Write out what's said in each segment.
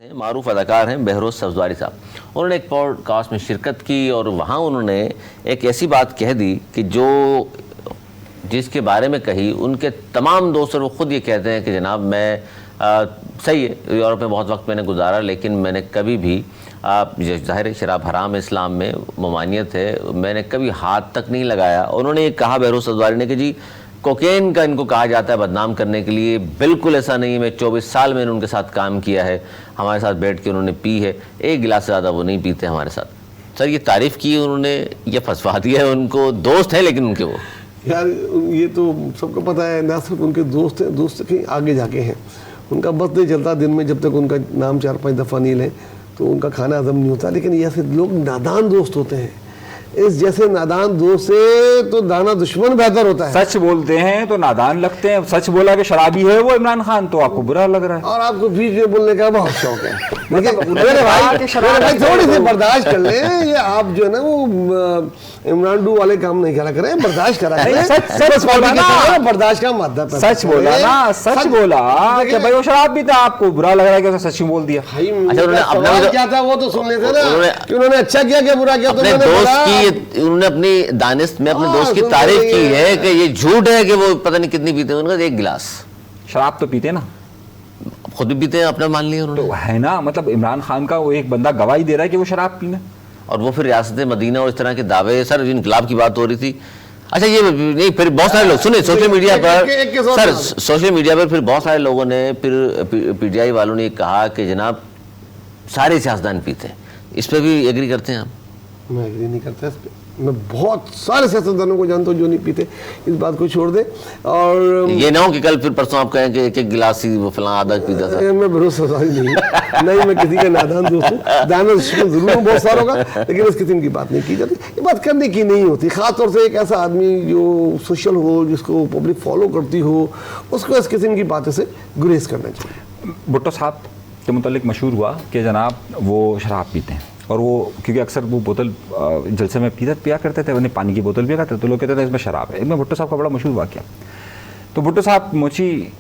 मारूफ अदाकार हैं बहरोज़ सब्ज़वारी साहब। उन्होंने एक पॉडकास्ट में शिरकत की और वहाँ उन्होंने एक ऐसी बात कह दी कि जिसके बारे में कही उनके तमाम दोस्त, और वो ख़ुद ये कहते हैं कि जनाब मैं सही है यूरोप में बहुत वक्त मैंने गुजारा, लेकिन मैंने कभी भी ज़ाहिर है शराब हराम है, इस्लाम में ममानियत है, मैंने कभी हाथ तक नहीं लगाया। उन्होंने ये कहा बहरोज़ सब्ज़वारी ने कि जी कोकेन का इनको कहा जाता है बदनाम करने के लिए, बिल्कुल ऐसा नहीं है। मैं 24 साल मैंने उनके साथ काम किया है, हमारे साथ बैठ के उन्होंने पी है, एक गिलास से ज़्यादा वो नहीं पीते हमारे साथ। सर ये तारीफ़ की उन्होंने, ये फंसवा दिया है उनको, दोस्त हैं लेकिन उनके वो यार ये तो सबको पता है, ना सिर्फ उनके दोस्त हैं, दोस्त कहीं आगे जाके हैं। उनका बस नहीं चलता दिन में जब तक उनका नाम 4-5 दफ़ा नहीं लें तो उनका खाना हजम नहीं होता। लेकिन ऐसे लोग नादान दोस्त होते हैं, इस जैसे नादान दोस्त से तो दाना दुश्मन बेहतर होता है। सच बोलते हैं तो नादान लगते हैं, सच बोला कि शराबी है वो इमरान खान तो आपको बुरा लग रहा है और आपको बीच में बोलने का बहुत शौक है। मेरे भाई थोड़ी सी बर्दाश्त कर लें, ये आप जो है ना वो इमरान डू वाले काम नहीं करा करें, बर्दाश्त करा करें। सच बोला ना, बर्दाश्त का मादा सच बोला ना, सच बोला कि भाई वो शराब पीता, आपको बुरा लग रहा है कि उसने सच ही बोल दिया। अच्छा उन्होंने अपना क्या था वो तो सुन लेते ना कि उन्होंने अच्छा किया क्या बुरा किया। अपने दोस्त की उन्होंने अपनी दानिश में अपने दोस्त की तारीफ की है कि ये झूठ है कि वो पता नहीं कितनी पीते हैं, उनका एक गिलास शराब तो पीते ना, खुद भी पीते हैं, अपना मान लिया उन्होंने तो है ना। मतलब इमरान खान का वो एक बंदा गवाही दे रहा है कि वो शराब पीना, और वो फिर रियासत मदीना और इस तरह के दावे। सर इनकलाब की बात हो रही थी। अच्छा ये नहीं, फिर बहुत सारे लोग सुने सोशल मीडिया पर, सर सोशल मीडिया पर फिर बहुत सारे लोगों ने, फिर पीटीआई वालों ने कहा कि जनाब सारे सियासतदान पीते हैं। इस पर भी एग्री करते हैं आप? मैं एग्री नहीं करता इस पर। मैं बहुत सारे सियासतदानों को जानता हूँ जो नहीं पीते, इस बात को छोड़ दे। और ये ना हो कि कल फिर परसों आप कहें कि एक गिलास ही वो फलां आधा पीता था। मैं भरोसा नहीं मैं किसी का नादान दोस्त हूँ, दाना जरूर हूँ बहुत सारों का, लेकिन इस किस्म की बात नहीं की जाती। ये बात करने की नहीं होती, ख़ासतौर से एक ऐसा आदमी जो सोशल हो, जिसको पब्लिक फॉलो करती हो, उसको इस किस्म की बातों से गुरेज करना चाहिए। भुट्टो साहब के मुतालिक मशहूर हुआ कि जनाब वो शराब पीते हैं, और वो क्योंकि अक्सर वो बोतल जलसे में पिया करते थे, उन्हें पानी की बोतल पिया करते थे, तो लोग कहते थे इसमें शराब है। इसमें भुट्टो साहब का बड़ा मशहूर वाक़या। तो भुट्टो साहब मोची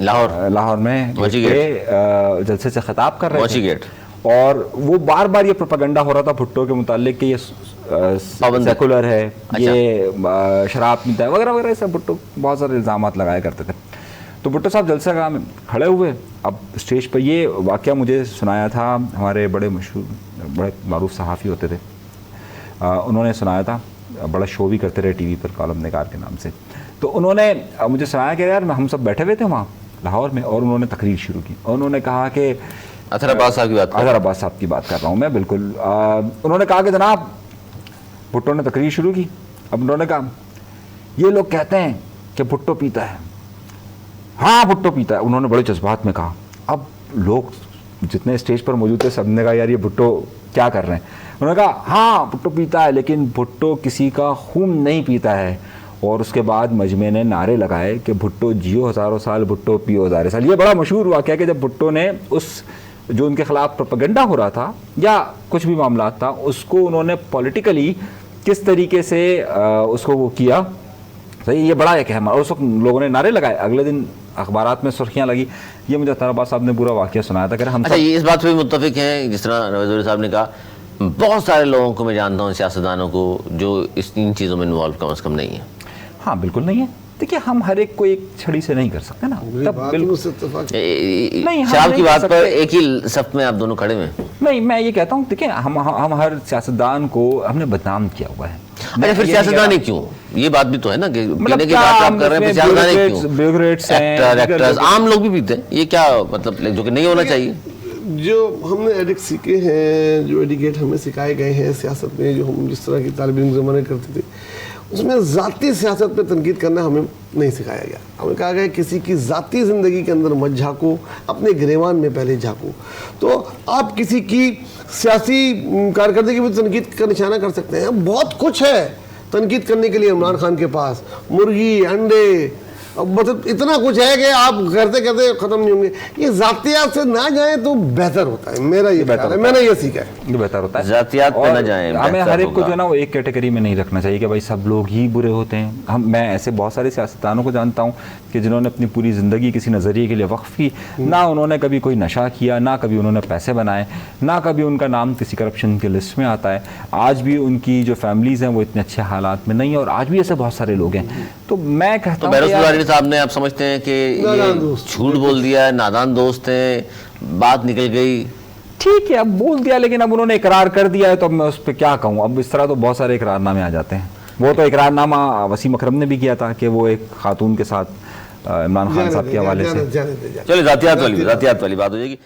लाहौर में जलसे से खिताब कर रहे थे, और वो बार बार ये प्रोपेगेंडा हो रहा था भुट्टो के मुतालिक कि ये सेकुलर है, ये शराब पीता है वगैरह वगैरह, सब भुट्टो बहुत सारे इल्ज़ाम लगाया करते थे। तो भुट्टो साहब जलसा गाह में खड़े हुए, अब स्टेज पर ये वाक़या मुझे सुनाया था, हमारे बड़े मशहूर बड़े मारूफ सहाफ़ी होते थे, उन्होंने सुनाया था, बड़ा शो भी करते रहे टीवी पर कॉलम निगार के नाम से। तो उन्होंने मुझे सुनाया कि यार हम सब बैठे हुए थे वहाँ लाहौर में, और उन्होंने तकरीर शुरू की, और उन्होंने कहा कि अतहर अब्बास साहब की बात कर रहा हूँ मैं, बिल्कुल। उन्होंने कहा कि जनाब, भुट्टो ने तकरीर शुरू की। अब उन्होंने कहा ये लोग कहते हैं कि भुट्टो पीता है, हाँ भुट्टो पीता है, उन्होंने बड़े जज्बात में कहा। अब लोग जितने स्टेज पर मौजूद थे सबने कहा यार ये भुट्टो क्या कर रहे हैं। उन्होंने कहा हाँ भुट्टो पीता है, लेकिन भुट्टो किसी का खून नहीं पीता है। और उसके बाद मजमे ने नारे लगाए कि भुट्टो जियो हज़ारों साल, भुट्टो पियो हज़ारों साल। ये बड़ा मशहूर वाक़या है कि जब भुट्टो ने उस जो उनके ख़िलाफ़ प्रोपेगेंडा हो रहा था या कुछ भी मामला था, उसको उन्होंने पॉलिटिकली किस तरीके से उसको वो किया, सही, ये बड़ा एक अहम। और उस वक्त लोगों ने नारे लगाए, अगले दिन अखबारात में सुर्खियाँ लगी। ये मुझे अतहर अब्बास साहब ने पूरा वाक़या सुनाया था कि हम ये इस बात पे भी मुत्तफिक हैं, जिस तरह नवाज़ साहब ने कहा, बहुत सारे लोगों को मैं जानता हूँ सियासतदानों को जो इन चीज़ों में इन्वॉल्व कम से कम नहीं है। हाँ बिल्कुल नहीं है। देखिए हम हर एक को एक छड़ी से नहीं कर सकते ना, तब नहीं शराब की बात पर एक ही सफ में आप दोनों खड़े में नहीं। मैं ये कहता हूँ देखिए हम हर सियासतदान को हमने बदनाम किया हुआ है। अच्छा फिर सियासतदान ही क्यों, ये बात भी तो है ना कि पीने की बात आप कर रहे हैं, सियासतदान ही क्यों? एक्टर्स आम लोग भी पीते हैं, ये क्या मतलब जो कि नहीं होना चाहिए? जो हमने एडिक्ट सीखे हैं, जो एडिकेट हमें सिखाए गए हैं सियासत में, जो हम जिस तरह की तालिब इल्म ज़माने करते थे, उसमें ज़ाती सियासत पे तनकीद करना हमें नहीं सिखाया गया। हमें कहा गया किसी की ज़ाती ज़िंदगी के अंदर मत झाँको, अपने गिरेवान में पहले झाँको। तो आप किसी की सियासी कारकर्दगी भी तनकीद का निशाना कर सकते हैं। बहुत कुछ है तनकीद करने के लिए इमरान खान के पास, मुर्गी, अंडे, अब मतलब इतना कुछ है कि आप करते करते खत्म नहीं होंगे। ये जातियात से ना जाए तो बेहतर होता है, मेरा ये ख्याल है, मैंने ये सीखा है। ये बेहतर होता है, जातियात पे ना जाएं, हमें बेहतर हर एक को होगा। जो है ना वो एक कैटेगरी में नहीं रखना चाहिए कि भाई सब लोग ही बुरे होते हैं। मैं ऐसे बहुत सारे सियासतदानों को जानता हूँ कि जिन्होंने अपनी पूरी ज़िंदगी किसी नज़रिए के लिए वक्फ की, ना उन्होंने कभी कोई नशा किया, ना कभी उन्होंने पैसे बनाए, ना कभी उनका नाम किसी करप्शन की लिस्ट में आता है। आज भी उनकी जो फैमिलीज़ हैं वो इतने अच्छे हालात में नहीं है, और आज भी ऐसे बहुत सारे लोग हैं। तो मैं कहता तो हूँ बहरोज कि यार- तिवारी साहब ने आप समझते हैं कि नादान ये दोस्त। झूठ बोल दिया है, नादान दोस्त हैं, बात निकल गई? ठीक है, अब बोल दिया, लेकिन अब उन्होंने इकरार कर दिया है तो अब मैं उस पर क्या कहूँ। अब इस तरह तो बहुत सारे इकरारनामे आ जाते हैं। वो तो इकरारनामा वसीम अकरम ने भी किया था कि वो एक खातून के साथ इमरान खान साहब के हवाले से। जाने दे। चलिए जातियात वाली बात हो जाएगी।